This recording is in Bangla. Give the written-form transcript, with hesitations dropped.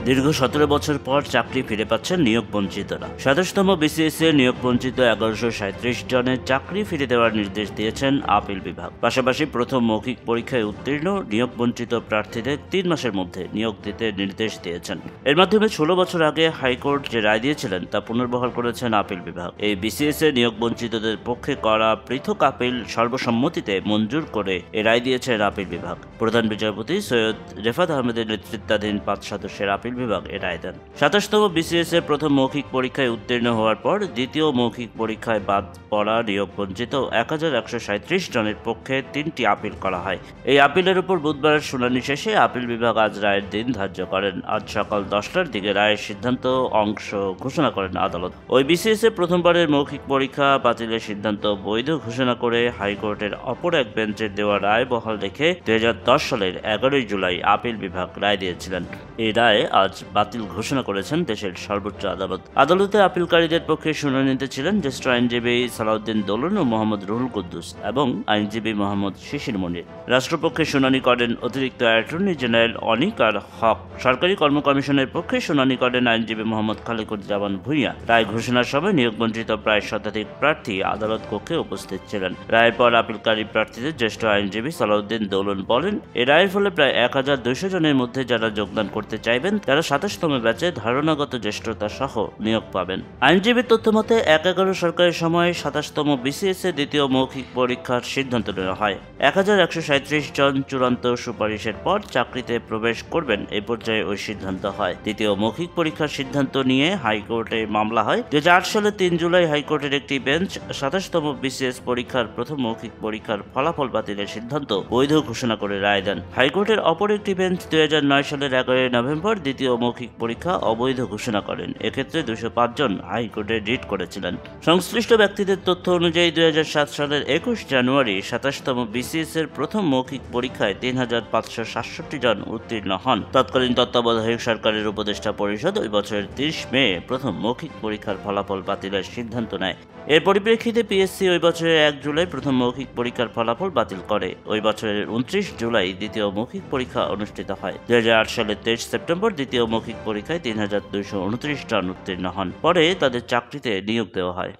দীর্ঘ 17 বছর পর চাকরি ফিরে পাচ্ছেন নিয়োগ বঞ্চিতরা। 27তম বিসিএস এ নিয়োগ বঞ্চিত 1137 জনের চাকরি ফিরে দেওয়ার নির্দেশ দিয়েছেন আপিল বিভাগ। পাশাপাশি প্রথম মৌখিক পরীক্ষায় উত্তীর্ণ নিয়োগ বঞ্চিত প্রার্থীদের 3 মাসের মধ্যে নিয়োগ দিতে নির্দেশ দিয়েছেন। এর মাধ্যমে 16 বছর আগে হাইকোর্ট যে রায় দিয়েছিলেন তা পুনর্বহাল করেছেন আপিল বিভাগ। এই বিসিএস এ নিয়োগ বঞ্চিতদের পক্ষে করা পৃথক আপিল সর্বসম্মতিতে মঞ্জুর করে এ রায় দিয়েছেন আপিল বিভাগ। প্রধান বিচারপতি সৈয়দ রেফাত আহমেদের নেতৃত্বাধীন 5 সদস্যের আপিল বিভাগ এ রায় দেন। 27তম বিসিএস এর প্রথম মৌখিক পরীক্ষায় উত্তীর্ণ হওয়ার পর দ্বিতীয় মৌখিক পরীক্ষায় বাদ পড়া নিয়োগ বঞ্চিত 1137 জনের পক্ষে 3টি আপিল করা হয়। এই আপিলের উপর বুধবারের শুনানি শেষে আপিল বিভাগ আজ রায়ের দিন ধার্য করেন। আজ সকাল 10টার দিকে রায়ের সিদ্ধান্ত অংশ ঘোষণা করেন আদালত। ওই বিসিএস এ প্রথমবারের মৌখিক পরীক্ষা বাতিলের সিদ্ধান্ত বৈধ ঘোষণা করে হাইকোর্টের অপর এক বেঞ্চের দেওয়া রায় বহাল রেখে 2010 সালের 11 জুলাই আপিল বিভাগ রায় দিয়েছিলেন। এই রায় আজ বাতিল ঘোষণা করেছেন দেশের সর্বোচ্চ আদালত। আদালতে আপিলকারীদের পক্ষে শুনানিতে ছিলেন জ্যেষ্ঠ আইনজীবী সালাউদ্দিন দোলন ও মোহাম্মদ রুহুল কুদ্দুস এবং আইনজীবী মোহাম্মদ শিশির মনির। রাষ্ট্রপক্ষে শুনানি করেন অতিরিক্ত অ্যাটর্নি জেনারেল অনিকার হক। সরকারি কর্ম কমিশনের পক্ষে শুনানি করেন আইনজীবী মোহাম্মদ খালেকুজ্জামান ভূঁইয়া। রায় ঘোষণার সময় নিয়োগ বঞ্চিত প্রায় শতাধিক প্রার্থী আদালত কক্ষে উপস্থিত ছিলেন। রায়ের পর আপিলকারী প্রার্থীদের জ্যেষ্ঠ আইনজীবী সালাউদ্দিন দোলন বলেন, এই রায়ের ফলে প্রায় 1200 জনের মধ্যে যারা যোগদান করতে চাইবেন তারা 27তম ব্যাচে ধারণাগত জ্যেষ্ঠতা সহ নিয়োগ পাবেন। আইনজীবীর তথ্যমতে 1/11 সরকারের সময় 27তম বিসিএস এ দ্বিতীয় মৌখিক পরীক্ষার সিদ্ধান্ত নেওয়া হয়। 1137 জন চূড়ান্ত সুপারিশের পর চাকরিতে প্রবেশ করবেন এই পর্যায়ে ওই সিদ্ধান্ত হয়। দ্বিতীয় মৌখিক পরীক্ষার সিদ্ধান্ত নিয়ে হাইকোর্টে মামলা হয়। 2008 সালে 3 জুলাই হাইকোর্টের একটি বেঞ্চ 27তম বিসিএস পরীক্ষার প্রথম মৌখিক পরীক্ষার ফলাফল বাতিলের সিদ্ধান্ত বৈধ ঘোষণা করে রায় দেন। হাইকোর্টের অপর একটি বেঞ্চ 2009 সালের 11 নভেম্বর দ্বিতীয় মৌখিক পরীক্ষা অবৈধ ঘোষণা করেন। এক্ষেত্রে 205 জন হাইকোর্টে রিট করেছিলেন। সংশ্লিষ্ট ব্যক্তিদের তথ্য অনুযায়ী 2007 সালের 21 জানুয়ারি 27তম বিসিএস এর প্রথম মৌখিক পরীক্ষায় 3567 জন উত্তীর্ণ হন। তৎকালীন তত্ত্বাবধায়ক সরকারের উপদেষ্টা পরিষদ ওই বছরের 30 মে প্রথম মৌখিক পরীক্ষার ফলাফল বাতিলের সিদ্ধান্ত নেয়। এর পরিপ্রেক্ষিতে পিএসসি ওই বছরের 1 জুলাই প্রথম মৌখিক পরীক্ষার ফলাফল বাতিল করে। ওই বছরের 29 জুলাই দ্বিতীয় মৌখিক পরীক্ষা অনুষ্ঠিত হয়। 2008 সালের 23 সেপ্টেম্বর দ্বিতীয় মৌখিক পরীক্ষায় 3229 জন উত্তীর্ণ হন। পরে তাদের চাকরিতে নিয়োগ দেওয়া হয়।